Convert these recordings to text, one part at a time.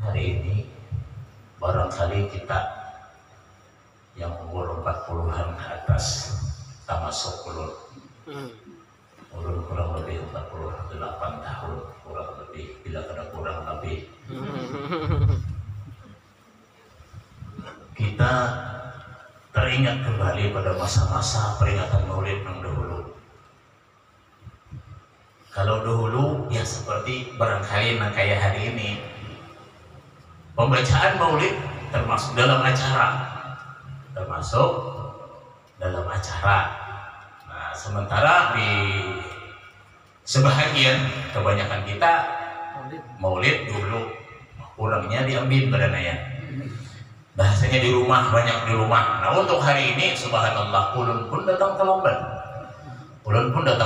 hari ini barangkali kita yang umur 40-an ke atas termasuk ulun kurang lebih 48 tahun kurang lebih, bila ada kurang lebih kita teringat kembali pada masa-masa peringatan Maulid yang dahulu. Kalau dahulu ya seperti barangkali kayak hari ini, pembacaan Maulid termasuk dalam acara. Nah, sementara di sebahagian kebanyakan kita Maulid dulu kurangnya diambil badannya. Bahasanya di rumah, banyak di rumah. Nah, untuk hari ini subhanallah ulun pun datang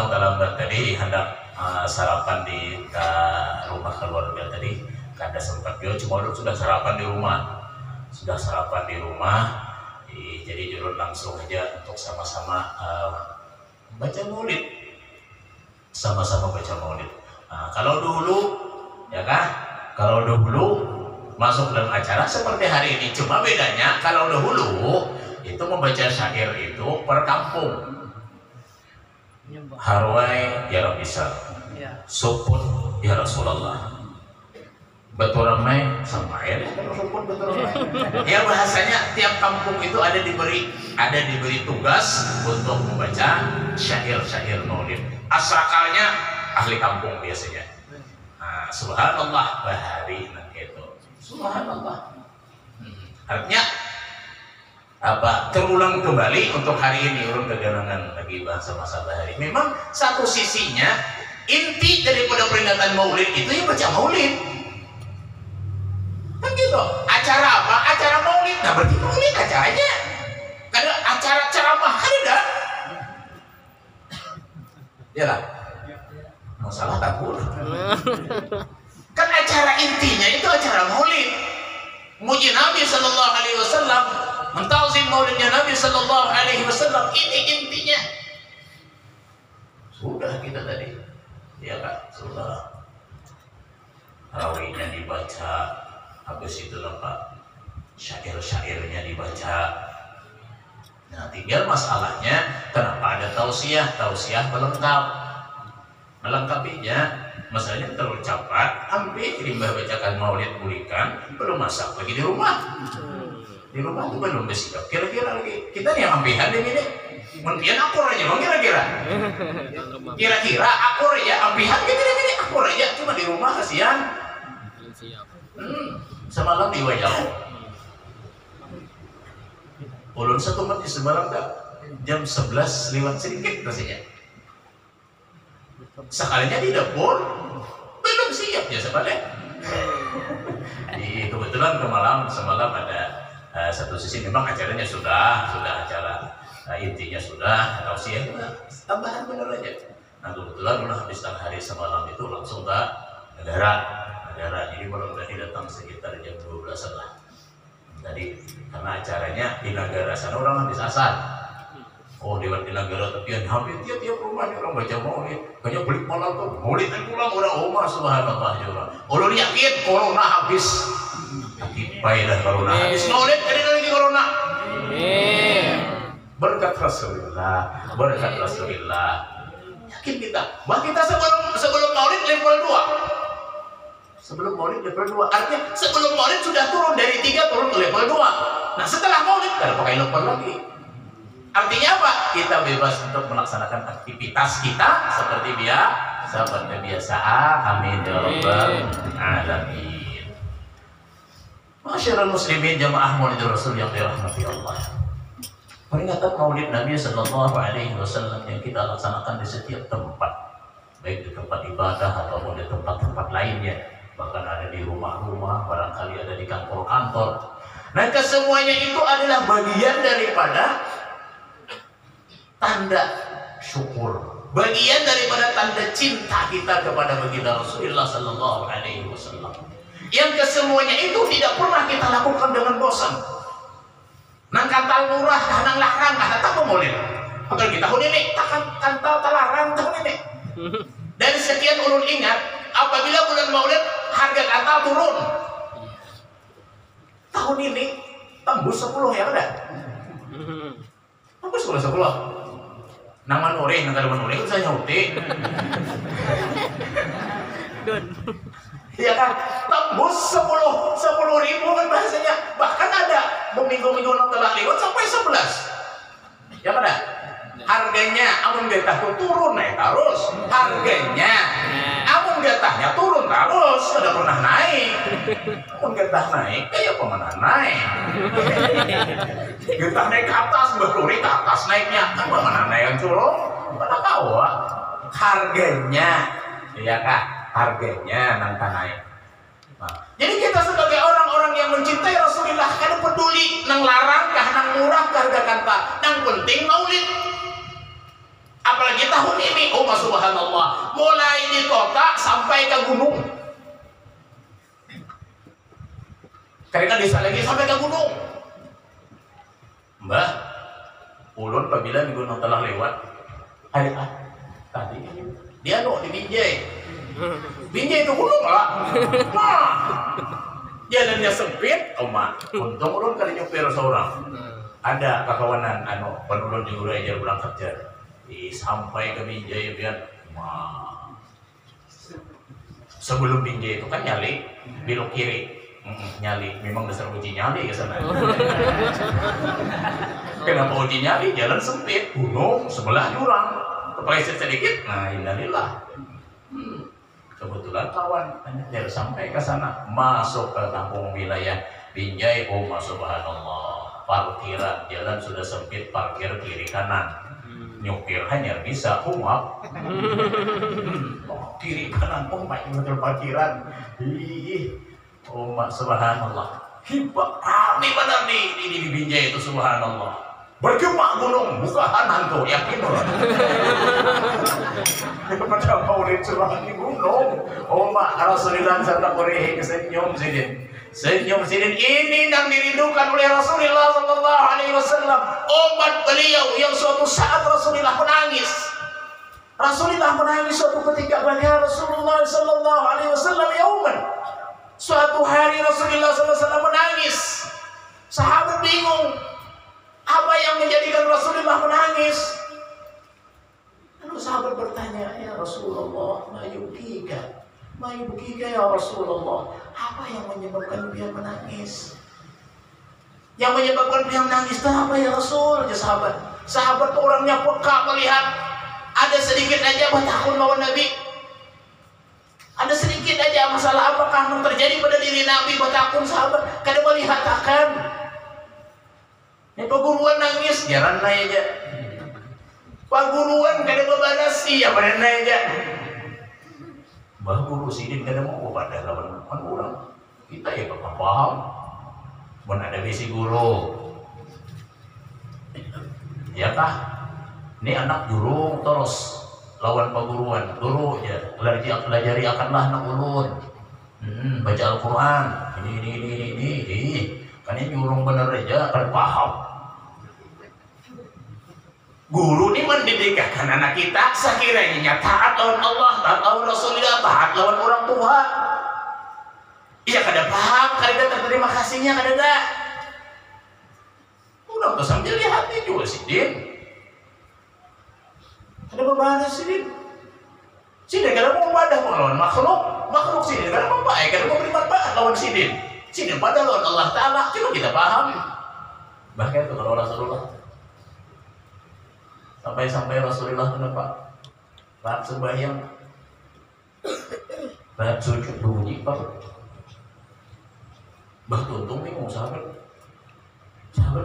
terlambat tadi hendak sarapan di rumah keluarga tadi. Kada sempat dia cuma sudah sarapan di rumah. Jadi ulun langsung aja untuk sama-sama baca Maulid. Sama-sama baca Maulid. Nah, kalau dahulu masuk dalam acara seperti hari ini, cuma bedanya kalau dahulu itu membaca syair itu per kampung. Harwai ya Rabbisa, supun ya Rasulullah, betul ramai sama air supun betul ramai. Ya bahasanya tiap kampung itu ada diberi tugas untuk membaca syair-syair Maulid. Asalnya ahli kampung biasanya. Nah, subhanallah bahari itu. Subhanallah. Artinya apa? Terulang kembali untuk hari ini urung keganangan lagi bahasa masa bahari. Memang satu sisinya inti daripada peringatan Maulid itu ya baca Maulid. Kan gitu. Acara apa? Acara Maulid. Nah, berarti Maulid acaranya. Karena acara ceramah ada. Ya lah. Masalah takut. Kan acara intinya itu acara Maulid. Muji Nabi sallallahu alaihi wasallam, mentazim Maulidnya Nabi sallallahu alaihi wasallam, ini intinya. Sudah kita tadi. Ya Kak, sudah. Rawinya dibaca, habis itu Pak syair-syairnya dibaca. Nah, tinggal masalahnya kenapa ada tausiah melengkapinya. Masalahnya terlalu cepat, hampir limbah bacakan Maulid pulihkan, belum masak lagi di rumah. Di rumah itu belum bersiap. Kira-kira lagi kita nih ampihan ini. Mungkin akur aja, kira-kira akur aja, ampihan gini akur aja, cuma di rumah kasihan. Semalam di Wajau, ulun satu mati semalam jam 11 lewat sedikit rasanya. Sekalinya di dapur belum siap ya sebenarnya. Kebetulan semalam ada satu sisi memang acaranya sudah acara intinya sudah tausiah tambahan bener aja. Nah kebetulan udah habis hari semalam itu langsung ke negara. Jadi baru tadi datang sekitar jam 12 lah. Tadi karena acaranya di negara sana orang habis asar. Oh di negara tepian hampir tiap rumahnya orang baca Maulid. Kayaknya beli malam tuh Maulid dan pulang orang rumah subhanallah juga. Ulun yakin corona habis. Akibat dah corona habis. Maulid ada lagi corona. Berkat Rasulullah. Yakin kita. Bahkan kita sebelum Maulid level 2. Sebelum Maulid level 2. Artinya sebelum Maulid sudah turun dari 3 turun ke level 2. Nah setelah Maulid kita pakai level lagi. Artinya apa? Kita bebas untuk melaksanakan aktivitas kita seperti biasa. Amin ya rabbal alamin. Masyarul muslimin jamaah Maulid Rasul yang dirahmati Allah. Peringatan Maulid Nabi sallallahu alaihi wasallam yang kita laksanakan di setiap tempat, baik di tempat ibadah ataupun di tempat-tempat lainnya, bahkan ada di rumah-rumah, barangkali ada di kantor-kantor. Nah, kesemuanya itu adalah bagian daripada tanda syukur, bagian daripada tanda cinta kita kepada baginda Rasulullah sallallahu alaihi wasallam. Yang kesemuanya itu tidak pernah kita lakukan dengan bosan. Nang kantal murah, nang larang, tak mau Maulid. Kalau kita ini kantal talarang tahun ini. Dari sekian ulun ingat, apabila bulan Maulid harga kantal turun. tahun ini tembus 10 ya ada? Tembus 10. Nang manure, nang kada manure itu saya nyauti. Iya kan? Tembus 10.000 kan bahasanya. Bahkan ada minggu-minggu nang telah lewat sampai 11. Ya kada? Harganya amun getah turun naik terus. Harganya amun getahnya turun terus, kada pernah naik. Amun getah naik kayak pemenang naik. Getah naik ke atas, berturi ke atas naiknya. Kan pemenang naik yang curung. Mana tahu harganya, ya kak, harganya nang naik. Nah, jadi kita sebagai orang-orang yang mencintai Rasulullah kada peduli nang larang kah, nang murah kah harga kata, nang penting maulid. Apalagi tahun ini, oh subhanallah, mulai di kota sampai ke gunung. Karena desa lagi sampai ke gunung. Mbah, ulun apabila di gunung telah lewat, ada tadi dia di Binjai. Binjai itu gunung lah. Nah, jalannya sempit, untung ulun kali nyupir seorang. Ada kakawanan penulun di Urai ajar pulang kerja. Sampai ke Binjai biar sebelum Binjai itu kan nyali belok kiri, nyali memang dasar uji nyali ke sana. Kenapa uji nyali? Jalan sempit, gunung sebelah jurang, kepleset sedikit, nah innalillah. Kebetulan kawan dari sampai ke sana, masuk ke kampung wilayah Binjai. Oh subhanallah, parkiran jalan sudah sempit, parkir kiri kanan. Nyopir hanya bisa umak kiri kanan umak yang betul parkiran. Umak subhanallah hibak rame benar di Binjai itu subhanallah. Bergema gunung bukaan hantu yakin loh. Kepada maulid surah di gunung. Umak Rasulullah serta Quraish senyum sidin ini yang dirindukan oleh Rasulullah sallallahu alaihi wasallam. Umat beliau yang suatu saat Rasulullah menangis. Rasulullah menangis suatu ketika bagaimana Rasulullah sallallahu alaihi wasallam yauman. Suatu hari Rasulullah sallallahu alaihi wasallam menangis. Sahabat bingung. Apa yang menjadikan Rasulullah menangis? Lalu sahabat bertanya, ya Rasulullah, ma yubkika ya Rasulullah, apa yang menyebabkan dia menangis? Yang menyebabkan dia menangis itu apa ya Rasul? Ya sahabat orangnya peka melihat ada sedikit aja batakun lawan Nabi. Ada sedikit aja masalah apakah yang terjadi pada diri Nabi batakun sahabat kada melihat akan. Ini paguruan nangis, jalan naik aja. Paguruan kada bebanas ya pada naik aja. Bah guru sidin kada mau pada lawan orang. Kita ya bakal paham. Mun ada bisi guru. Ya kah? Ini anak jurung terus lawan paguruan. Guru ya pelajari akanlah anak ulun. Baca Al-Qur'an. Ini. Kan ini jurung bener aja kan paham. Guru ini mendidikkan anak kita sekiranya taat lawan Allah, taat lawan Rasulullah, taat lawan orang tua. Iya kada paham, kada terima kasihnya kada ada. Udah tuh sambil lihat nih juga sidin. Ada beban sidin. Sidin kada mau ibadah lawan makhluk sidin kada mau baik, kada mau bermanfaat lawan sidin. Sidin pada lawan Allah Taala, cuma kita paham. Bahkan itu kalau Rasulullah sampai Rasulullah kenapa? Saat sembahyang, saat sujud bunyi pak. Bah tuntung bingung sahabat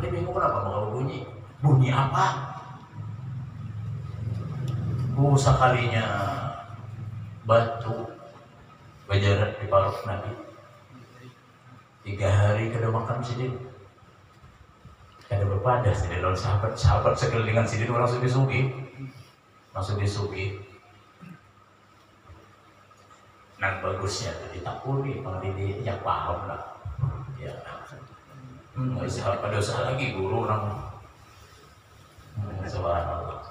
dia bingung kenapa bakal bunyi apa? Sekalinya batu bajaran di parok Nabi 3 hari kada makan sidin. Kada berpada sidin lawan sahabat sekelilingan sidin orang langsung disugi. Nang bagusnya tuh ditakuni pangdidi yang paham lah. Ya. Sahabat pada usaha lagi guru nang. Subhanallah.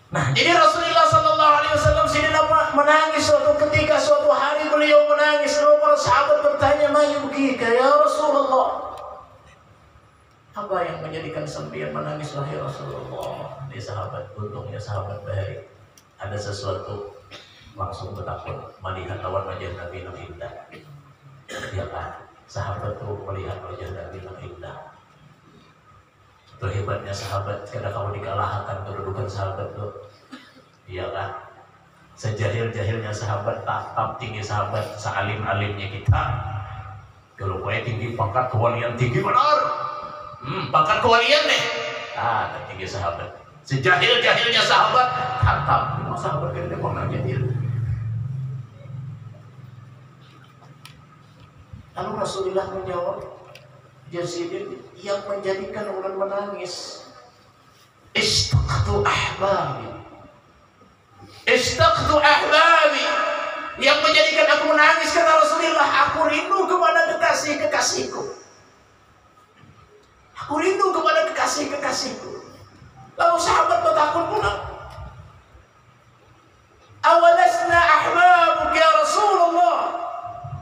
Nah, jadi Rasulullah sallallahu alaihi wasallam sidin apa menangis suatu ketika suatu hari beliau menangis. Lalu para sahabat bertanya, ma yubkika ya Rasulullah? Apa yang menjadikan sampean menangis wahai Rasulullah? Dia sahabat, untungnya sahabat baik. Ada sesuatu langsung bertakun melihat lawan wajah Nabi yang indah. Ya kan? Sahabat tuh melihat wajah Nabi yang indah. Itu hebatnya sahabat. Karena kamu dikalahkan kedudukan sahabat tuh. Iya kan? Sejahil-jahilnya sahabat, tahap tinggi sahabat, sealim-alimnya kita. Kalau gue tinggi, pangkat kewalian tinggi benar. Pangkat kewalian deh. Tinggi sahabat. Sejahil-jahilnya sahabat, tahap. Memang sahabat kan dia pernah jahil. Lalu Rasulullah menjawab, Yazid yang menjadikan orang menangis. Istaqtu ahbabi. Istaqtu ahbabi, yang menjadikan aku menangis, kata Rasulullah, aku rindu kepada kekasih-kekasihku. Aku rindu kepada kekasih-kekasihku. Lalu sahabat bertakun pula, awalasna ahbabuka ya Rasulullah,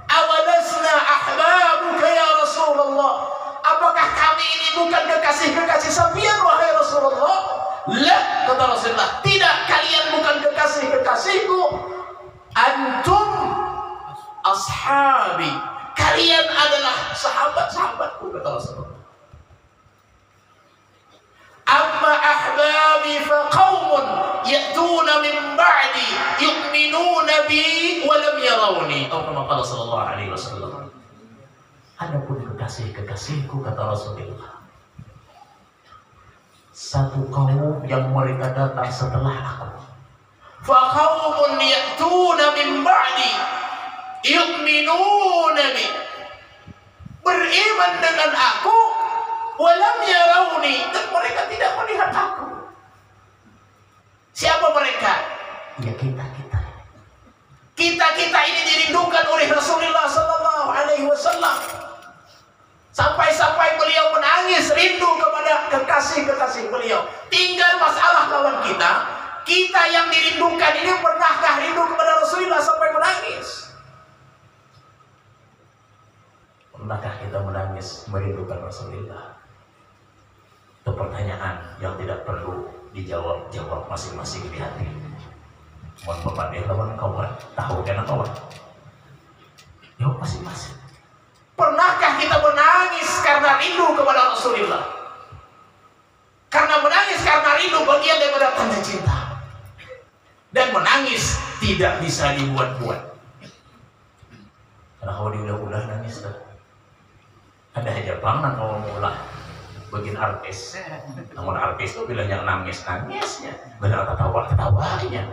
awalasna ahbabuka ya Rasulullah, apakah kami ini bukan kekasih-kekasih sampean wahai Rasulullah? La, kata Rasulullah, tidak, kalian bukan kekasih-kekasihku. Antum ashabi, kalian adalah sahabat-sahabatku, kata Rasulullah. Amma ahbabi fa qaumun ya'tuna min ba'di yu'minuna bi wa lam yarawni, atau kama qala sallallahu alaihi wasallam. Adapun kekasih-kekasihku, kata Rasulullah, satu kaum yang mereka datang setelah aku. Fa qaumun ya'tuna min ba'di yu'minuna bi, beriman dengan aku, walam yarawni, dan mereka tidak melihat aku. Siapa mereka? Ya kita ini dirindukan oleh Rasulullah sallallahu alaihi wasallam. Sampai-sampai beliau menangis rindu kepada kekasih-kekasih beliau. Tinggal masalah lawan kita. Kita yang dirindukan ini pernahkah rindu kepada Rasulullah sampai menangis? Pernahkah kita menangis merindukan Rasulullah? Itu pertanyaan yang tidak perlu dijawab masing-masing di hati. Mohon pepadeh lawan kawan, tahu kan kawan? Jawab masing-masing. Pernahkah kita menangis karena rindu kepada Rasulullah? Karena menangis karena rindu bagian daripada tanda cinta. Dan menangis tidak bisa dibuat-buat. Karena kalau diudah-udah nangis tuh. Ada aja banget kalau mau ulah bagian artis. Namun artis tuh bilangnya nangis-nangisnya, benar ketawa-ketawanya.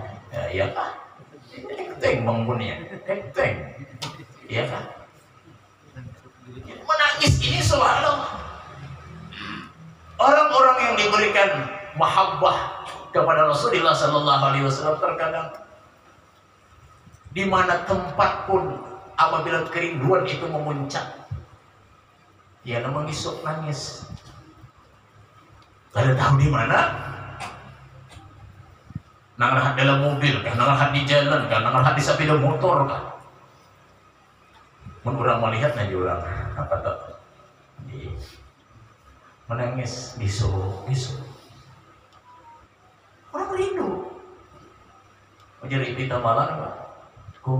Ya kan? Teng bangunnya, teng. Iya kan? Menangis ini subhanallah. Orang-orang yang diberikan mahabbah kepada Rasulullah sallallahu alaihi wasallam terkadang di mana tempat pun apabila kerinduan itu memuncak, ya mengisuk nangis. Kada tahu di mana. Nangahat dalam mobil, kan nangahat di jalan, kan nangahat di sepeda motor, kan. Orang melihat aja orang apa tuh menangis bisu. Orang rindu. Jadi kita malam, ku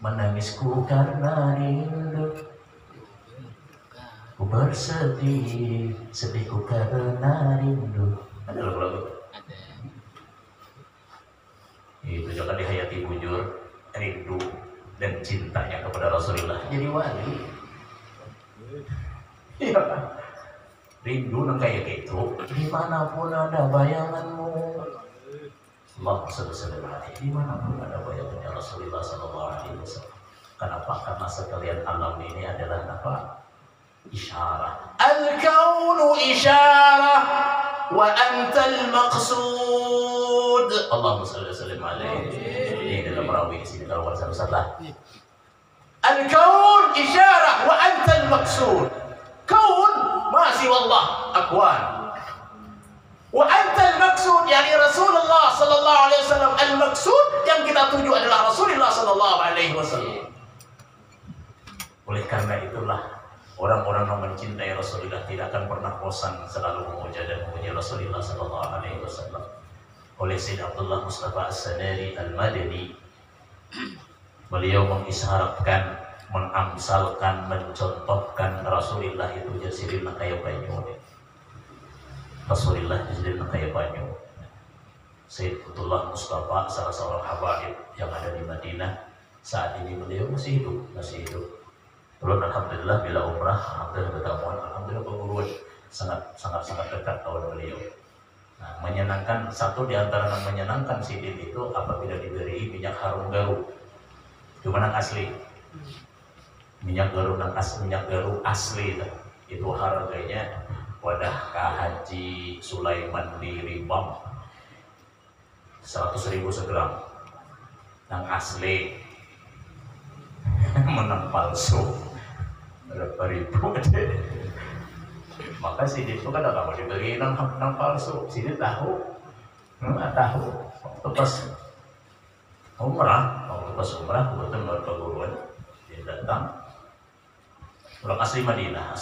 menangisku karena rindu. Ku bersedih, sedihku karena rindu. Ada lagu-lagu. Itu juga dihayati bujur, rindu dan cintanya kepada Rasulullah jadi wali. Ya, rindu nang kayak gitu dimanapun ada bayanganmu. Allah sebesar-besarnya dimanapun ada bayangannya Rasulullah sallallahu alaihi wasallam. Kenapa? Karena sekalian alam ini adalah apa? Isyarah. Al-kaunu isyarah wa antal maqsud. Allahumma shalli wa sallim alaihi. Ini dalam rawi di sini kalau salah. Al-kaun isyarah wa antal maqsud. Kaun masih wallah akwan. Wa antal maqsud yani Rasulullah sallallahu alaihi wasallam. Al-maqsud yang kita tuju adalah Rasulullah sallallahu alaihi wasallam. Oleh karena itulah orang-orang yang mencintai Rasulullah tidak akan pernah bosan selalu memuja dan memuji Rasulullah Sallallahu Alaihi Wasallam. Oleh Sayyid Abdullah Mustafa As-Sanari Al-Madani, beliau mengisyaratkan, mengamsalkan, mencontohkan Rasulullah itu jadilah kayak banyu. Rasulullah jadilah kayak banyu. Sayyid Abdullah Mustafa, salah seorang habaib yang ada di Madinah, saat ini beliau masih hidup. Belum, alhamdulillah bila umrah, alhamdulillah ketemuan, alhamdulillah penguruan sangat dekat kawan beliau. Nah, menyenangkan, satu di antara yang menyenangkan sidin itu apabila diberi minyak harum garu. Itu mana asli. Minyak garu asli itu harganya wadah Haji Sulaiman di Ribam 100.000 segram. Yang asli menang palsu berapa ribu deh. Maka sidin itu kan gak mau diberi nang palsu. Sidin tahu, nggak tahu. Lepas umrah, kebetulan baru perguruan dia datang. Orang asli Madinah.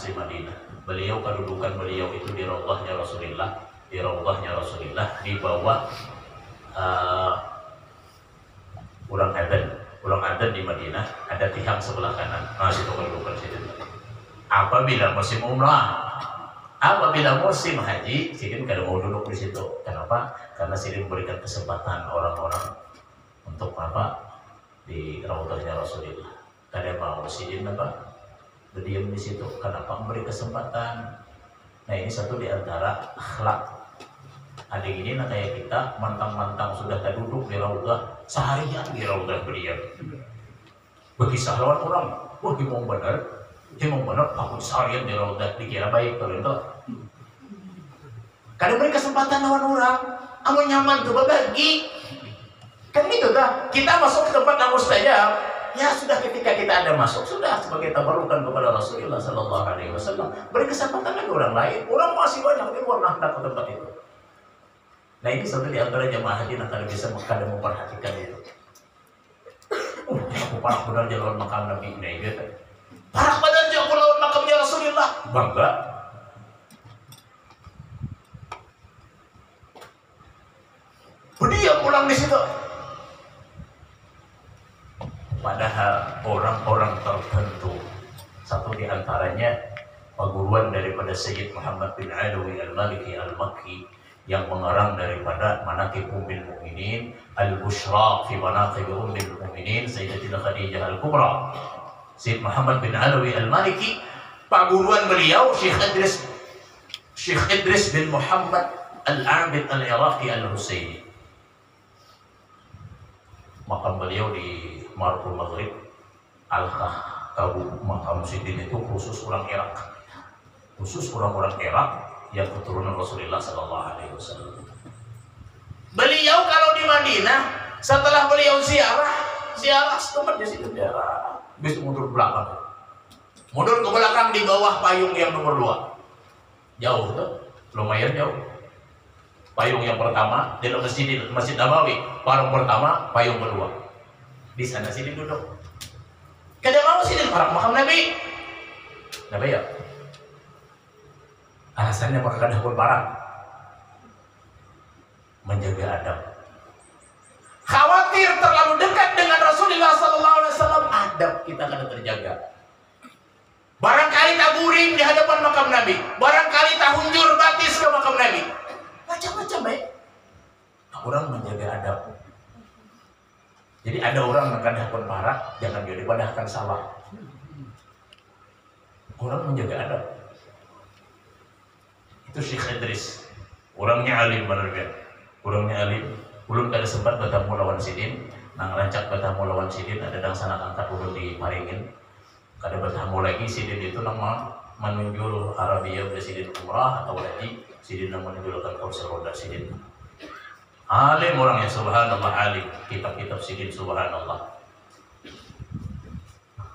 Beliau, kedudukan beliau itu di Raudhahnya Rasulullah, di bawah Ulang Adan di Madinah, ada tiang sebelah kanan. Masih itu kedudukan sidin. Apabila musim umrah, apabila musim haji, sidin kada mau duduk di situ. Kenapa? Karena sidin memberikan kesempatan orang-orang untuk di Raudhahnya Rasulullah. Kada mau sidin berdiam di situ. Kenapa? Memberi kesempatan. Nah, ini satu di antara akhlak. Ada ini kayak kita mantang-mantang sudah duduk di Raudhah, seharian di Raudhah beliau. Berkisah lawan orang, wah emang benar, aku seharian di Raudhah, dikira baik kalau itu. Kadang beri kesempatan lawan orang, kamu nyaman tuh berbagi. Kan itu dah, kita masuk ke tempat yang mustajab. Ya sudah, ketika kita ada masuk, sudah sebagai tabarukan kepada Rasulullah Sallallahu Alaihi Wasallam. Beri kesempatan lagi orang lain, orang masih banyak di luar hendak ke tempat itu. Nah, ini satu di antara jamaah haji yang kada bisa memperhatikan itu. Aku parah benar jalan makam Nabi ini gitu. Parah benar aku lawan makamnya Rasulullah. Bangga. Dia pulang di situ. Padahal orang-orang tertentu, satu di antaranya perguruan daripada Sayyid Muhammad bin Alawi Al-Maliki Al-Makki, yang mengarang daripada Manaqib Ummul Mukminin, Al-Bushra fi Manaqib Ummul Mukminin Sayyidatina Khadijah Al-Kubra. Sayyid Muhammad bin Alawi Al-Maliki, paguruan beliau Syekh Idris bin Muhammad Al-Abid Al-Iraqi Al-Husaini. Makam beliau di Marul Maghrib Al-Khah, makam sidin itu khusus orang Irak. Khusus orang-orang Irak yang keturunan Rasulullah Sallallahu Alaihi Wasallam. Beliau kalau di Madinah, setelah beliau ziarah setempat di situ ziarah, bisa mundur ke belakang di bawah payung yang nomor 2. Jauh tuh, lumayan jauh. Payung yang pertama di Masjid Nabawi, payung pertama, payung kedua. Di sana sini duduk. Kada mau sini para makam Nabi. Nabi ya. Alasannya maka kada pun barang menjaga adab. Khawatir terlalu dekat dengan Rasulullah Sallallahu Alaihi Wasallam, adab kita kada terjaga. Barangkali tak guring di hadapan makam Nabi, barangkali tak hunjur batis ke makam Nabi, macam-macam baik. Orang menjaga adab. Jadi ada orang yang kada pun parah, jangan dia dipadahkan salah. Orang menjaga adab. Itu Syekh Idris, orangnya alim benar kan? Orangnya alim, belum kada sempat bertemu lawan sidin, nang rancak bertemu lawan sidin ada dang sanak angkat ulun di Maringin. Kada bertemu lagi sidin itu nang menunjul Arabia ke sidin umrah atau haji, sidin nang menunjulkan kursi roda sidin. Alim orangnya, subhanallah, alim, kitab-kitab sidin subhanallah.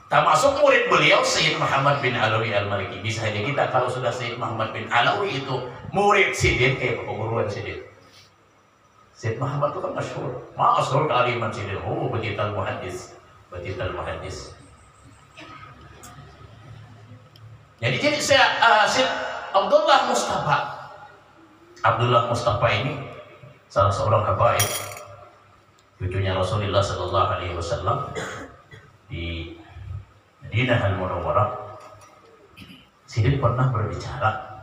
Termasuk murid beliau Sayyid Muhammad bin Alawi Al-Maliki. Bisa saja kita kalau sudah Sayyid Muhammad bin Alawi itu murid sidin, penguruan sidin. Sayyid Muhammad itu kan masyhur kealiman sidin. Oh, batital muhaddis. Jadi Abdullah Mustafa ini salah seorang habaib, cucunya Rasulullah Sallallahu Alaihi Wasallam di Madinah Al-Munawwarah. Sidin pernah berbicara,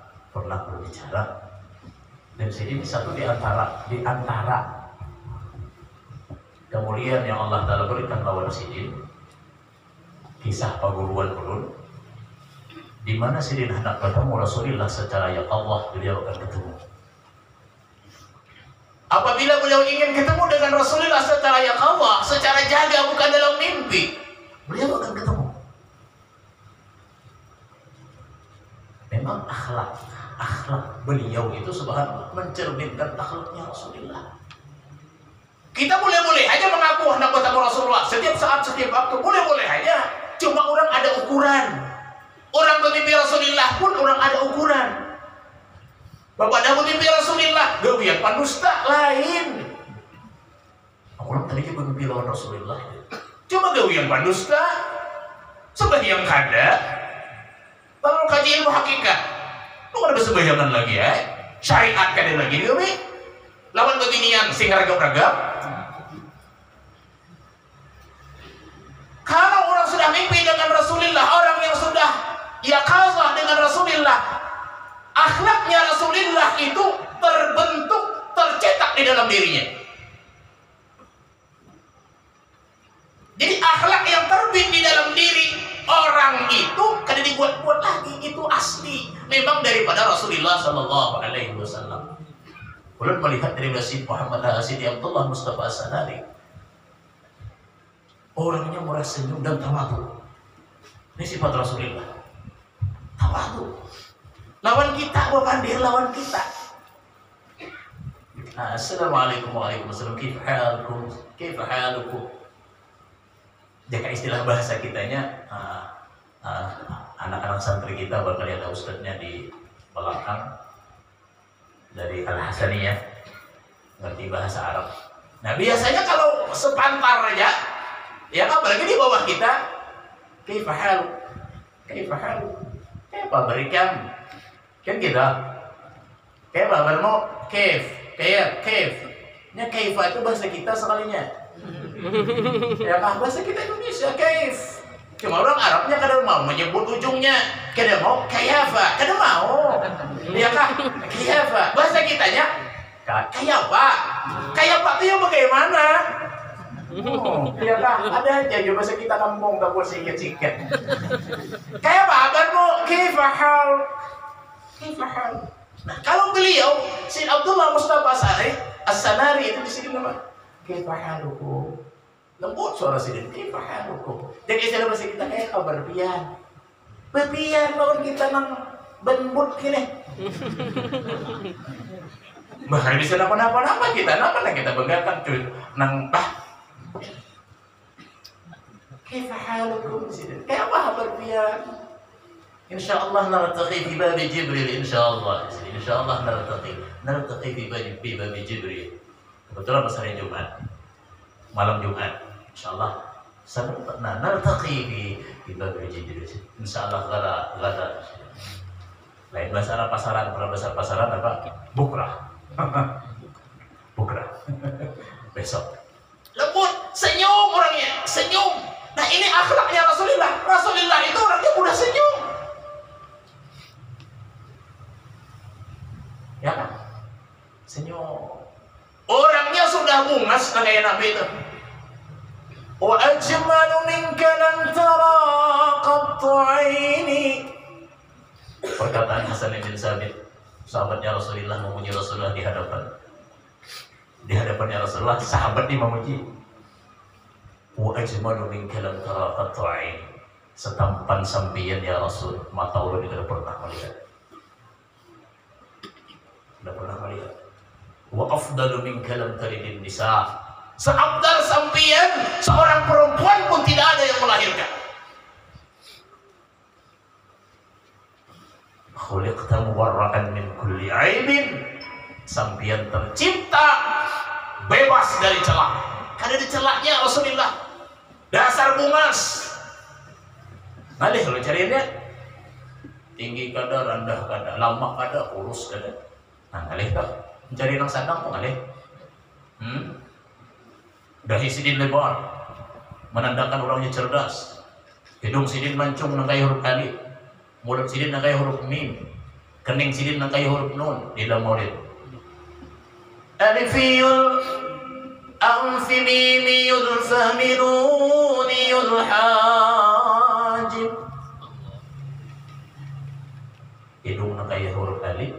dan Sidin satu di antara kemuliaan yang Allah Ta'ala berikan lawan Sidin, kisah paguruan ulun, di mana Sidin hendak bertemu Rasulullah secara ya Allah, beliau akan ketemu. Apabila beliau ingin ketemu dengan Rasulullah secara ya Allah, secara jaga, bukan dalam mimpi, beliau akan ketemu. Memang akhlak beliau itu subhanallah mencerminkan akhlaknya Rasulullah. Kita boleh-boleh aja mengaku hendak bertemu Rasulullah setiap saat, setiap waktu, boleh-boleh aja. Cuma orang ada ukuran. Orang bermimpi Rasulullah pun orang ada ukuran. Bapak dah bermimpi Rasulullah, gawian panusta lain. Orang tadi bermimpi lawan Rasulullah, cuma gawian panusta, sebagian kada. Kalau kaji ilmu hakikat, lu kan ada sembayangan lagi ya, syariat kada lagi gawe, lawan beginian sing ragam-ragam. Kalau orang sudah mimpi dengan Rasulullah, orang yang sudah yaqazah dengan Rasulullah, akhlaknya Rasulullah itu terbentuk, tercetak di dalam dirinya. Jadi akhlak yang terbit di dalam diri orang itu kada dibuat-buat lagi, itu asli memang daripada Rasulullah Sallallahu Alaihi Wasallam. Ulun melihat dari Sidi Muhammad Sidi Abdullah Mustafa As-Sanari, orangnya murah senyum dan tawadhu. Ini sifat Rasulullah, tawadhu. Lawan kita, bukan dia lawan kita. Assalamualaikum warahmatullahi wabarakatuh. Kaifa halukum? Jika istilah bahasa kitanya, anak-anak santri kita bakal ada ustadznya di belakang dari Al-Hasaniyah, ngerti bahasa Arab. Nah biasanya kalau sepantar aja, ya apalagi di bawah kita, kaifa halu, kaifa berikan, kan kita, kaifa bermo, kaif, nya kaifa itu bahasa kita sekalinya. Ya bahasa kita Indonesia kaif. Cuma orang Arabnya kadang mau menyebut ujungnya, kadang mau kayafa, kadang mau. Ya kah? Kayafa. Bahasa kitanya kayafa. Kayafa itu yang bagaimana? Ya kah? Ada aja bahasa kita kampung tak boleh sikit-sikit. Kayafa kabarmu? Kaifahal. Nah, kalau beliau si Abdullah Mustafa As-Sanari itu di sini nama kaifahalukum. Lembut suara Sidin, kaifahalukum. Dan istilah bahasa kita kayak kabar berbian lawan kita nang benbut kini. Bahkan bisa napa-napa kita banggakan cuy nang bah. Kaifahalukum Sidin. Kayak apa berbian? Insyaallah nartaqi fi bab Jibril, insyaallah nartaqi fi bab Jibril. Kebetulan pas hari Jumat, malam Jumat, insyaallah nartaqi fi bab Jibril. Insyaallah gada. Lain bahasa Arab pasaran, kalau bahasa pasaran apa? Bukrah. Besok. Lembut, senyum orangnya, senyum. Nah ini akhlaknya Rasulullah. Rasulullah itu orangnya mudah senyum. Ya kan? Senyum. Orangnya sudah bungas kayak Nabi itu. Wa ajmalu minka lam tara qattu aini. Perkataan Hasan bin Sabit, sahabatnya Rasulullah, memuji Rasulullah di hadapannya Rasulullah, sahabat ini memuji. Wa ajmalu minka lam tara qattu aini. Setampan sampian ya Rasul, mata ulun tidak pernah melihat. Wa afdalu minka lam talidin nisa. Seabdal sampian seorang perempuan pun tidak ada yang melahirkan. Khuliqta mubarra'an min kulli aibin. Sampian tercipta bebas dari celah. Kada ada celahnya Rasulullah. Dasar bungas. Ngalih lo cariinnya. tinggi kada, rendah kada, lama kada, kurus kada. Nah, ngalih tak mencari nang sandang kok ngalih. Dahi sidin lebar, menandakan orangnya cerdas. Hidung sidin mancung nang kaya huruf alif, mulut sidin nang kaya huruf mim, kening sidin nang kaya huruf nun. Di dalam maulid alifiyul anfi mimiyul fahminuniyul hajib. Hidung nang kaya huruf alif,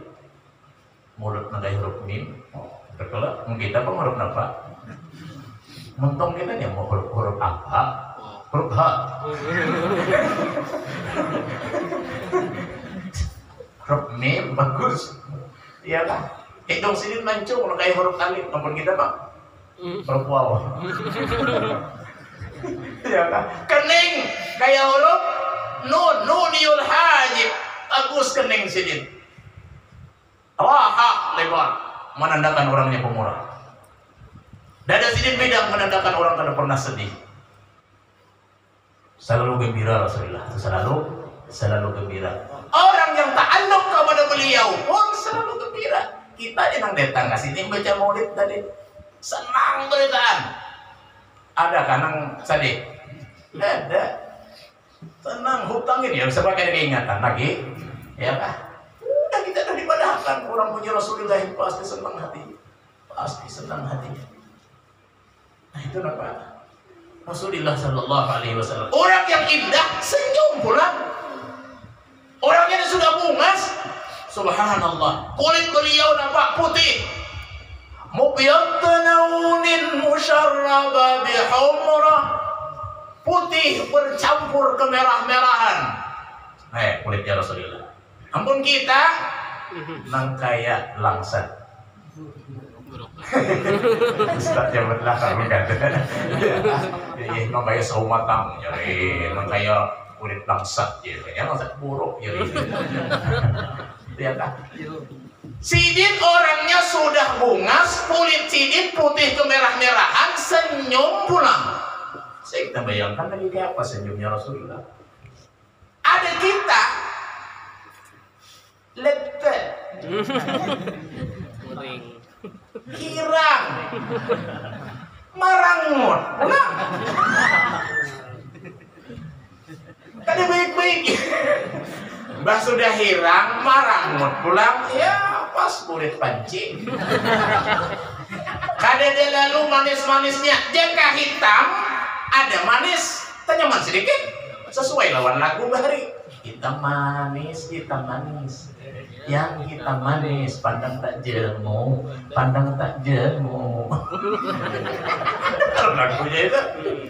mulut nang kaya huruf mim. Betul, kita apa huruf apa? Mentong kita nih mau huruf apa? Huruf H. Huruf mim bagus. Iya kan? Hidung sini mancung nang kaya huruf alif, namun kita apa? Huruf waw. Iya kan? Kening kaya huruf nun, nuniyul hajib. Bagus kening sini. Raha lebar, menandakan orangnya pemurah. Dada sidin bidang, menandakan orang kada pernah sedih. Selalu gembira Rasulullah, selalu gembira. Orang yang ta'alluq kepada beliau pun selalu gembira. Kita yang datang ke sini baca maulid tadi, senang beritaan. Ada kanang sedih? Ada. Tenang, hutangin ya, sebagai keingatan lagi, ya kan? Udah kita dah dipadahkan. Orang punya Rasulullah pasti senang hatinya, pasti senang hatinya. Nah itu apa? Rasulullah Sallallahu Alaihi Wasallam. Orang yang indah senyum pula. Orang yang sudah bungas, subhanallah. Kulit beliau nampak putih. Mubyadtanaunin musyarraba bihumrah. Putih bercampur kemerah-merahan. Kulitnya Rasulullah. Ampun kita nang kaya langsat. Ustaz yang belakang kan. Ini nang kaya sawo matang, jadi nang kaya kulit langsat ya. Kayaknya langsat buruk ya. Lihat ah. Sidin orangnya sudah bungas, kulit sidin putih kemerah-merahan, senyum pulang. Saya kita bayangkan lagi kayak apa senyumnya Rasulullah. Ada kita letet, hirang, marangut, pulang. Tadi baik-baik. Mbah sudah hirang, marangut, pulang. Ya pas kulit pancing. Kadada lalu manis-manisnya, jengkah hitam. Ada manis, tanyaman sedikit, sesuai lawan lagu bahari. Hitam manis, yang hitam manis, pandang tak jemu, lagunya itu,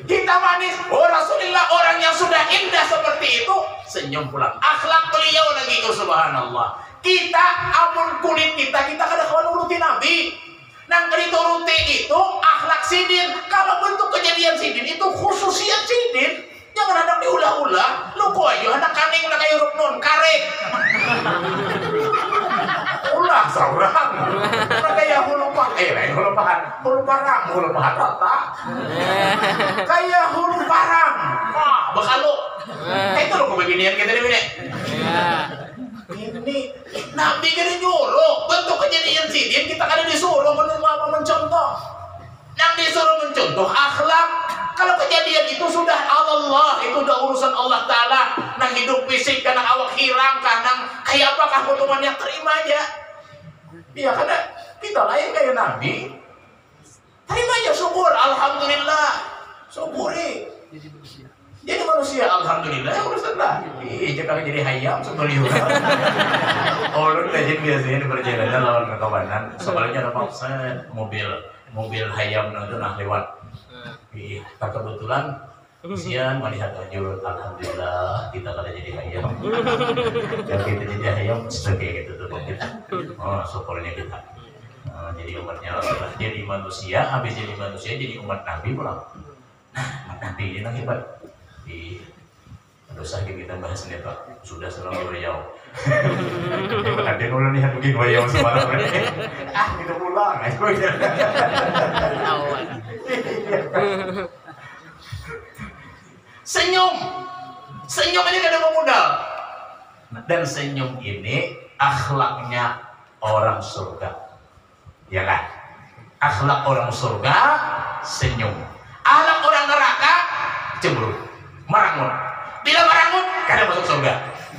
hitam manis. Oh Rasulullah orang yang sudah indah seperti itu, senyum pulang. Akhlak beliau lagi, oh subhanallah. Kita, amun kulit kita kada kawan uruti Nabi. Nang dituruti itu akhlak sidin. Kalau bentuk kejadian sidin itu khususiat sidin. Jangan ada diulah-ulah. Lu kok aja ada kaning nak kayak huruf nun karek. Ulah seorang. Nak kayak huruf parang rata. Kayak huruf parang. Wah, bekalu. Itu lo kebeginian kita ni bini. Ini Nabi kada nyuruh bentuk kejadian sidin, kita kada disuruh mencontoh. Yang disuruh mencontoh akhlak. Kalau kejadian itu sudah Allah, itu udah urusan Allah Ta'ala. Nang hidup fisik, nang awak hirang, nang kayak apakah potongannya, terima aja. Ya karena kita lain kayak Nabi. Terima aja, syukur, alhamdulillah. Syukuri. Jadi manusia, alhamdulillah, ya urusan lah. Jangan jadi hayam sebelum orang tajin biasanya di perjalanan lawan ke kawanan. Soalnya ada paksa mobil hayam itu nah lewat. Tak kebetulan siang melihat anjur, alhamdulillah kita kada jadi hayam. Kalau kita jadi hayam, sebagai gitu tuh kita. Oh, syukurnya kita. Jadi umatnya Rasulullah, jadi manusia, habis jadi manusia jadi umat Nabi pulang. Nah, Nabi ini nang hebat. Dosa kita bahas ini Pak, sudah selalu beliau. Ada orang lihat mungkin beliau semalam. Kita pulang. Senyum ini kadang memodal. Dan senyum ini akhlaknya orang surga. Ya kan? Akhlak orang surga senyum. Akhlak orang neraka cemburu, marangun. Bila marangun, kada masuk surga.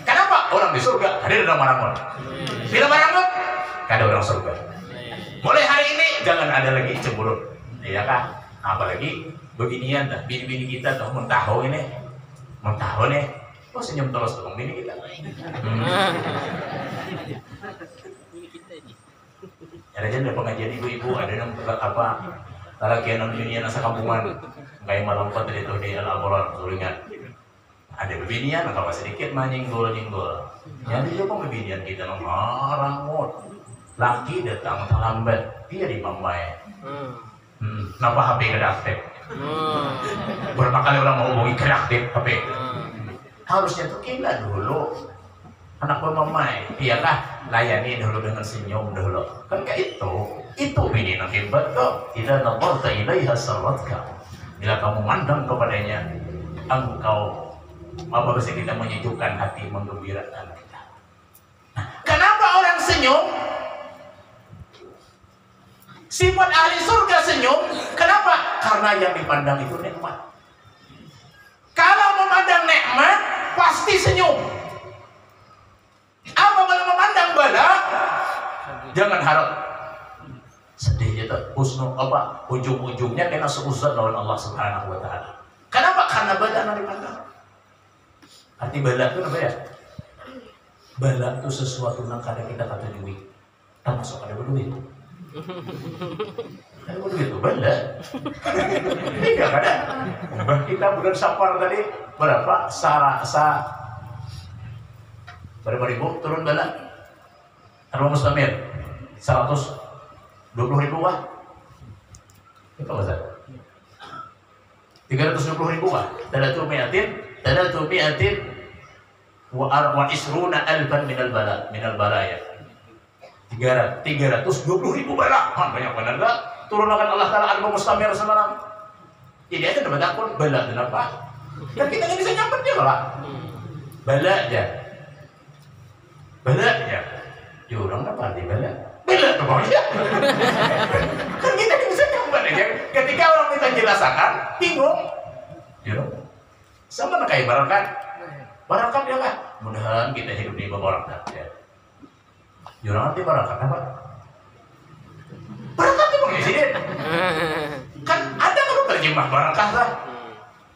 Kenapa? Orang di surga ada orang marangun. Bila marangun, kada orang surga. Mulai hari ini jangan ada lagi cemburu, ya kan? Apalagi beginian dah, bini-bini kita tuh mentahun ini, oh senyum terus dong bini kita. Ada aja pengajian ibu-ibu, ada yang apa? Lalakian non dunia nasa kampungan, kayak malam kota itu di al-amulan turingan. Ada bebinian, kalau sedikit mah nyinggol. Jadi juga bebinian kita marangut. Laki datang terlambat, dia di mamai. Kenapa HP kedaktif? Berapa kali orang mau hubungi kedaktif HP? Harusnya tuh kita dulu. Anak mamai, iyalah layani dulu dengan senyum dulu. Kan kayak itu bini yang hebat kok. Tidak nabarta ilaiha sarratka. Bila kamu mandang kepadanya, engkau apa bisa kita menyejukkan hati, menggembirakan kita. Nah, kenapa orang senyum? Sifat ahli surga senyum. Kenapa? Karena yang dipandang itu nikmat. Kalau memandang nikmat, pasti senyum. Apabila memandang bala, jangan harap sedih itu husnul apa ujung-ujungnya kena seuzon lawan Allah Subhanahu wa taala. Kenapa? Karena bala yang dipandang. Arti bala itu apa ya? Bala itu sesuatu yang kadang kita kata duit, termasuk ada duit. Ada duit itu bala. Tidak ada. Kita bulan Safar tadi berapa? Berapa ribu turun bala? Arwah Mustamir 120.000 wah. Itu apa? 320.000 wah. Tadatu mi'atin wa isruna alfan minal bala ya. 320.000 bala. Banyak benar enggak? Turunkan Allah Taala Arwah Mustamir semalam. Jadi ada dapat akun bala kenapa? Dan kita nggak bisa nyamper dia lah. Bala aja. Bala ya. Orang apa di bala? Bala tuh ya. Kan kita bisa nyamper aja. Ketika orang kita jelaskan, bingung. Sama kayak barakat. Barakat ya kan? Mudah-mudahan kita hidup di bawah barakat ya. Orang arti barakat apa? Barakat itu presiden. Kan ada kalau terjemah barakah lah.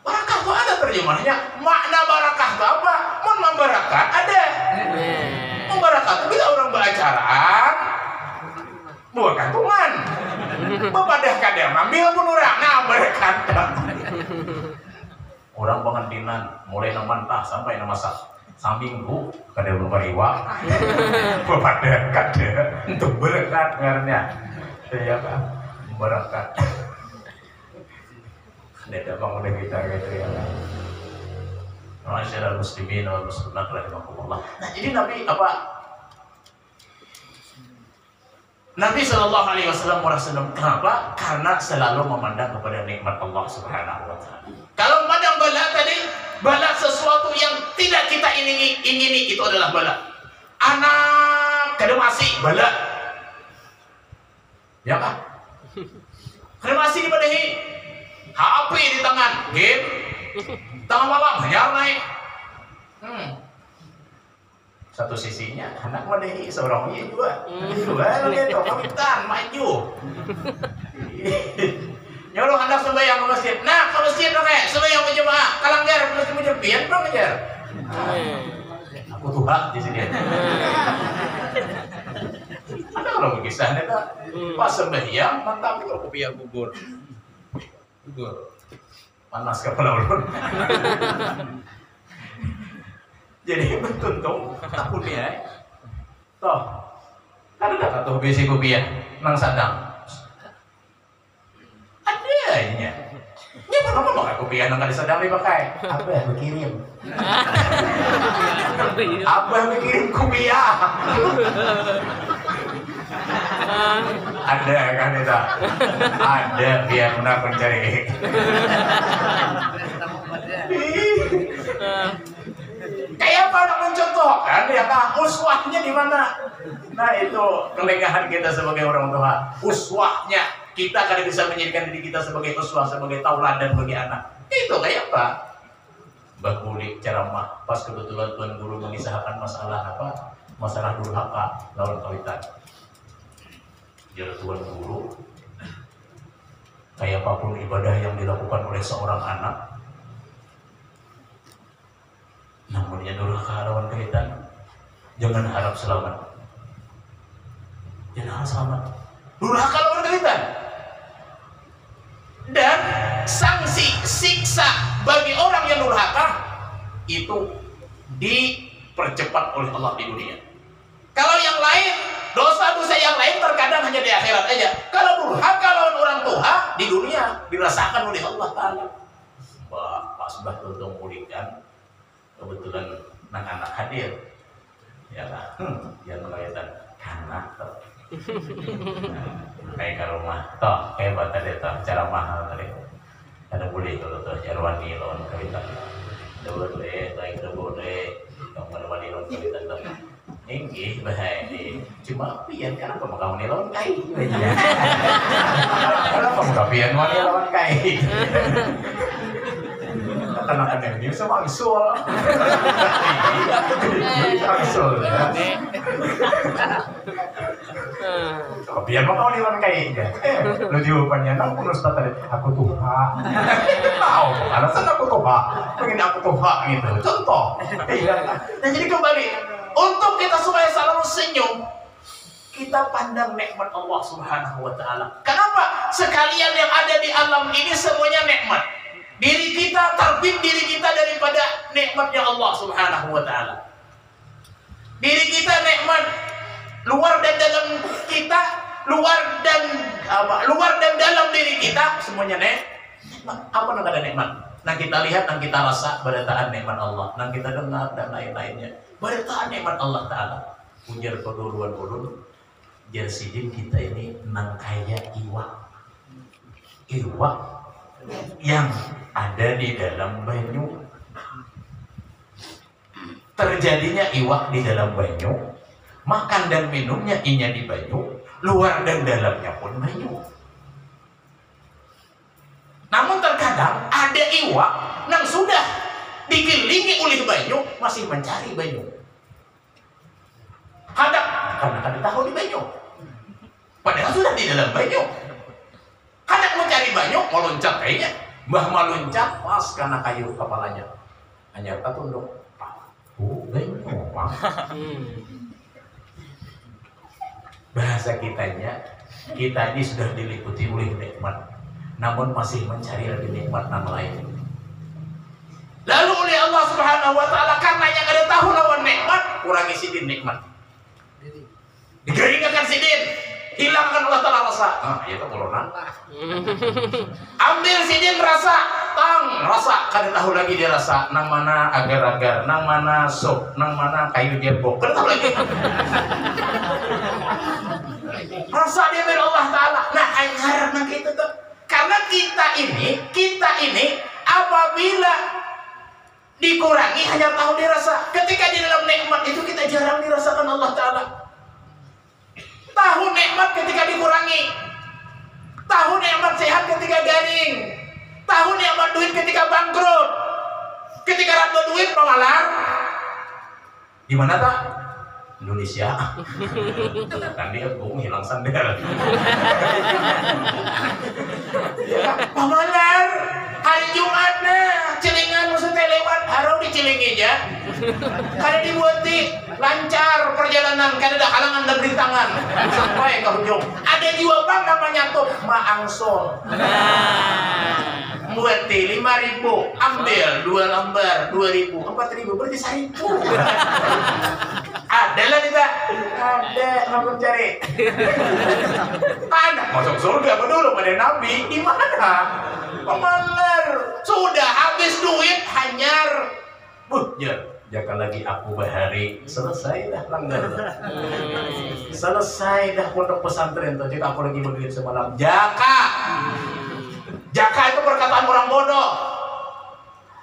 Barakah itu ada terjemahnya. Makna barakah itu apa? Mun membarakat ada. Membarakat itu bila orang beracaraan, buat kantungan. Bepadah kadang ambil pun orang. Nah barakat. Orang pengantinan mulai namantah sampai namasak. Saminggu kada berpariwa. Bepadah kadang untuk berakat ngarnya. Ya kan? Barakat. Ada bangun kita gitu ya. Masyaallah muslimin wal muslimat rahimakumullah. Nah, jadi Nabi apa? Nabi sallallahu alaihi wasallam kenapa? Karena selalu memandang kepada nikmat Allah Subhanahu wa taala. Kalau memandang bala tadi, bala sesuatu yang tidak kita ingini itu adalah bala. Anak kada masih bala. Ya kan? Kada masih dipadahi. HP di tangan, game, tengah malam, hanyar naik. Satu sisinya, anak madahi, seorang iya juga. Jual gitu, kawitan, maju. Nyuruh anak sembahyang ke masjid. Nah, ke masjid oke, sembahyang berjemaah. Kalanggar, masjid berjemaah, belum ajar. Aku tuh hak di sini. Ada kalau berkisahnya tak? Pas sembahyang, mantap itu kopiah bubur. Panas kepala ulun. Jadi bentuntung takutnya toh kan ada kata besi kopiah nang sadang ada nya ini apa pakai kopiah nang kada sadang dipakai abah berkirim kopiah ada kan itu ada biar benar mencari Kayak apa anak mencontohkan ya kak? Uswahnya di mana? Nah itu kelegahan kita sebagai orang tua. Uswahnya kita kadang bisa menjadikan diri kita sebagai uswah, sebagai tauladan bagi anak. Itu kayak apa? Mbak Kulik ceramah pas kebetulan Tuan Guru mengisahkan masalah apa? Masalah durhaka lawan kawitan. Jadi Tuan Guru, kayak apapun ibadah yang dilakukan oleh seorang anak, namun yang durhaka lawan kawitan, jangan harap selamat. Jangan harap selamat. Durhaka lawan kawitan. Dan sanksi siksa bagi orang yang durhaka itu dipercepat oleh Allah di dunia. Kalau yang lain, dosa-dosa yang lain terkadang hanya di akhirat aja. Kalau durhaka lawan orang tua di dunia dirasakan oleh Allah Ta'ala. Wah, pas betul pulihkan. Kebetulan anak-anak hadir. Ya kan? Yang kelihatan anak tuh. Kayak ke rumah toh kayak bata deh toh cara mahal tadi ada boleh kalau toh jarwani lawan kawitan ada boleh baik ada boleh yang mana lawan kawitan toh ini bahaya cuma pian kenapa mau kamu lawan kai kenapa mau pian lawan kai katakan yang ini sama angsul angsul ya biar mau kau lawan kai lu jawabannya nang pun ustaz tadi aku tuh pak tahu alasan aku tuh pak pengen aku tuh pak gitu contoh nah jadi kembali untuk kita supaya selalu senyum kita pandang nikmat Allah Subhanahu wa Ta'ala. Kenapa? Sekalian yang ada di alam ini semuanya nikmat. Diri kita terbit diri kita daripada nikmatnya Allah Subhanahu wa Ta'ala. Diri kita nikmat, luar dan dalam kita, luar dan dalam diri kita semuanya nikmat. Apa yang ada nikmat? Nah kita lihat, nah kita rasa berataan nikmat Allah, nah kita dengar dan lain-lainnya. Berataan nikmat Allah Ta'ala. Ujar keduluan ulun, jar sidin kita ini nang kaya iwak yang ada di dalam banyu. Terjadinya iwak di dalam banyu, makan dan minumnya inya di banyu, luar dan dalamnya pun banyu. Namun terkadang ada iwak yang sudah dikelilingi oleh banyu masih mencari banyu. Karena ada tahu di banyu, padahal sudah di dalam banyu. Kadang mencari banyu, mau loncat kayaknya. Mbah mau loncat, pas karena kayu kepalanya. Hanya tunduk. Banyu, bahasa kitanya, kita ini sudah diliputi oleh nikmat, namun masih mencari lagi nikmat nama lain. Lalu oleh Allah Subhanahu wa Ta'ala karena yang ada tahu lawan nikmat, kurangi sidin nikmat. Digeringakan sidin, hilangkan Allah Ta'ala rasa. Itu kolonan. Ambil sidin rasa, rasa kada tahu lagi dia rasa. Nang mana agar-agar, nang mana sup, nang mana kayu jebok, kada tahu lagi. Rasa dia dari Allah Ta'ala. Nah, karena kita tuh, karena kita ini apabila dikurangi hanya tahu dirasa. Ketika di dalam nikmat itu kita jarang dirasakan Allah Ta'ala. Tahu nikmat ketika dikurangi, tahu nikmat sehat ketika garing, tahu nikmat duit ketika bangkrut, ketika rata duit pemalar. Di mana tak? Indonesia. Kan dia hilang sandal. Pemalar hari Jumatnya celingan maksudnya lewat harau dicilinginya. Kada dibuati lancar perjalanan, kada ada halangan dan rintangan sampai ke ujung. Ada jiwa bang namanya tuh Maangsol. Buati 5.000, ambil 2 lembar 2.000, 4.000 berarti 1.000. Ada lah tidak? Ada, ngapain cari? Ada, masuk surga apa dulu pada Nabi? Di mana? Pemalar. Sudah habis duit hanyar. Jangan lagi aku bahari. Selesai dah langgar. Selesai dah pondok pesantren tuh. Jika aku lagi begitu semalam. Jaka itu perkataan orang bodoh.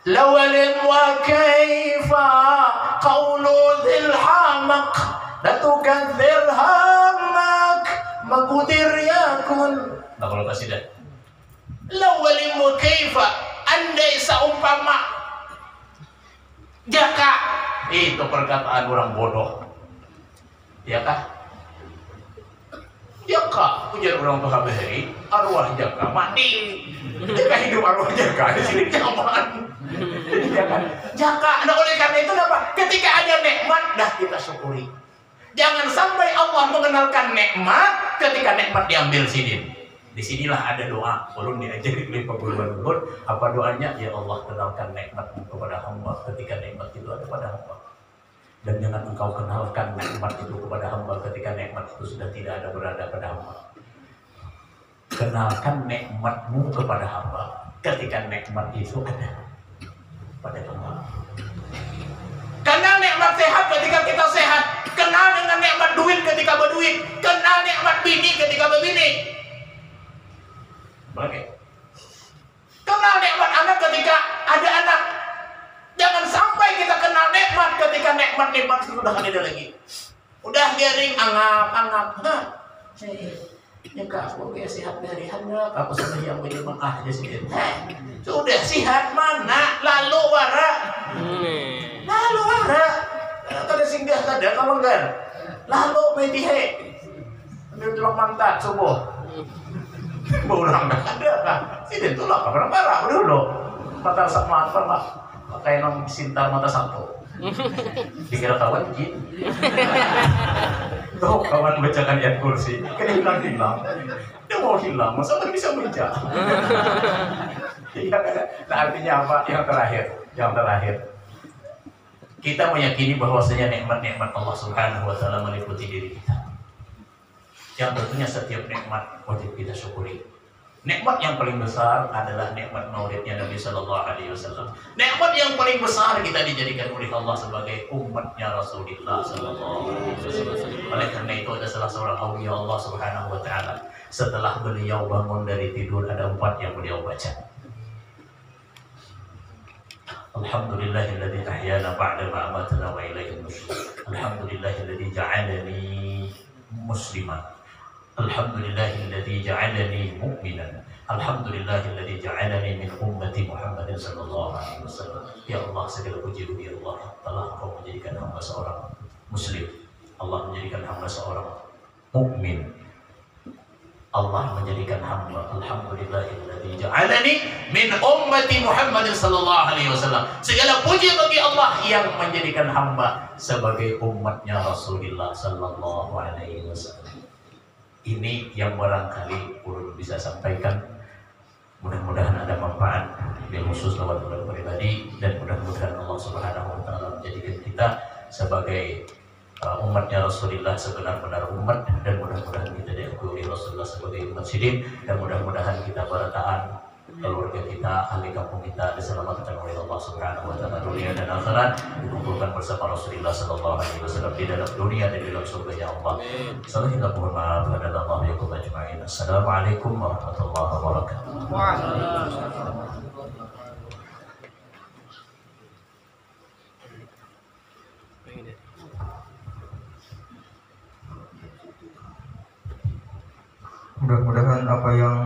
Lawalin wa kaifa qawlu dhil hamaq la tukathir hamak magudir yakun. Nah, kalau kasidah lawalimu kaifa, andai seumpama jaka, itu perkataan orang bodoh, ya kah? Jaka, ujar orang tua KBRI, arwah jaka mati. Jaka hidup, arwah jaka di sini nyaman. Jaka. Nah, oleh karena itu apa? Ketika ada nikmat, dah kita syukuri. Jangan sampai Allah mengenalkan nikmat ketika nikmat diambil sidin. Disinilah ada doa. Ulun diajari oleh pengguruan ulun. Apa doanya? Ya Allah, kenalkan nikmat-Mu kepada hamba ketika nikmat itu ada pada hamba. Dan jangan engkau kenalkan nikmat itu kepada hamba ketika nikmat itu sudah tidak ada berada pada hamba. Kenalkan nikmat-Mu kepada hamba ketika nikmat itu ada pada hamba. Kenal nikmat sehat ketika kita sehat. Kenal dengan nikmat duit ketika berduit. Kenal nikmat bini ketika berbini. Oke. Kenal nikmat anak ketika ada anak. Jangan sampai kita kenal nikmat ketika nikmat sudah ada lagi. Udah garing anggap. Nah, ya kak, aku kayak sehat dari handap. Aku sudah yang berjemaah aja sih. Sudah sehat mana? Lalu wara. Kada singgah kada kamu kan. Lalu medihe. Ambil tulok mantat subuh. Orang dah ada. Sini tulok orang parah dulu. Mata sama apa lah. Pakai nong sintar mata satu. Dikira kawan jin. Tuh kawan bacakan ayat kursi. Kena hilang. Dia mau hilang, masa kan bisa baca. Nah, artinya apa? Yang terakhir. Kita meyakini bahwasanya nikmat-nikmat Allah Subhanahu wa taala meliputi diri kita. Yang tentunya setiap nikmat wajib kita syukuri. Nikmat yang paling besar adalah nikmat maulidnya Nabi Sallallahu Alaihi Wasallam. Nikmat yang paling besar kita dijadikan oleh Allah sebagai umatnya Rasulullah Sallallahu Alaihi Wasallam. Oleh karena itu ada salah seorang aulia Allah Subhanahu Wa Taala. Setelah beliau bangun dari tidur ada 4 yang beliau baca. Alhamdulillahilladzi ahyana ba'da ma amatana wa ilaihi nusyur. Alhamdulillahilladzi ja'alani musliman. Alhamdulillahilladzi ja'alani mu'minan. Alhamdulillahilladzi ja'alani min ummati Muhammadin sallallahu alaihi wasallam. Ya Allah, segala puji bagi Allah telah Engkau menjadikan hamba seorang muslim. Allah menjadikan hamba seorang mukmin. Allah menjadikan hamba. Alhamdulillahilladzi ja'alani min ummati Muhammadin sallallahu alaihi wasallam. Segala puji bagi Allah yang menjadikan hamba sebagai umatnya Rasulullah sallallahu alaihi wasallam. Ini yang barangkali perlu bisa sampaikan. Mudah-mudahan ada manfaat yang khusus lewat pribadi, dan mudah-mudahan Allah Subhanahu wa taala menjadikan kita sebagai umatnya Rasulullah sebenar-benar umat, dan mudah-mudahan kita diakui Rasulullah sebagai umat siddiq, dan mudah-mudahan kita barataan keluarga kita, ahli kampung kita diselamatkan oleh Allah Subhanahu wa taala dunia dan akhirat, dikumpulkan bersama Rasulullah sallallahu alaihi wasallam di dalam dunia dan di dalam surga ya Allah. Sallallahu alaihi wa sallam. Assalamualaikum warahmatullahi wabarakatuh. Waalaikumsalam. Mudah-mudahan apa yang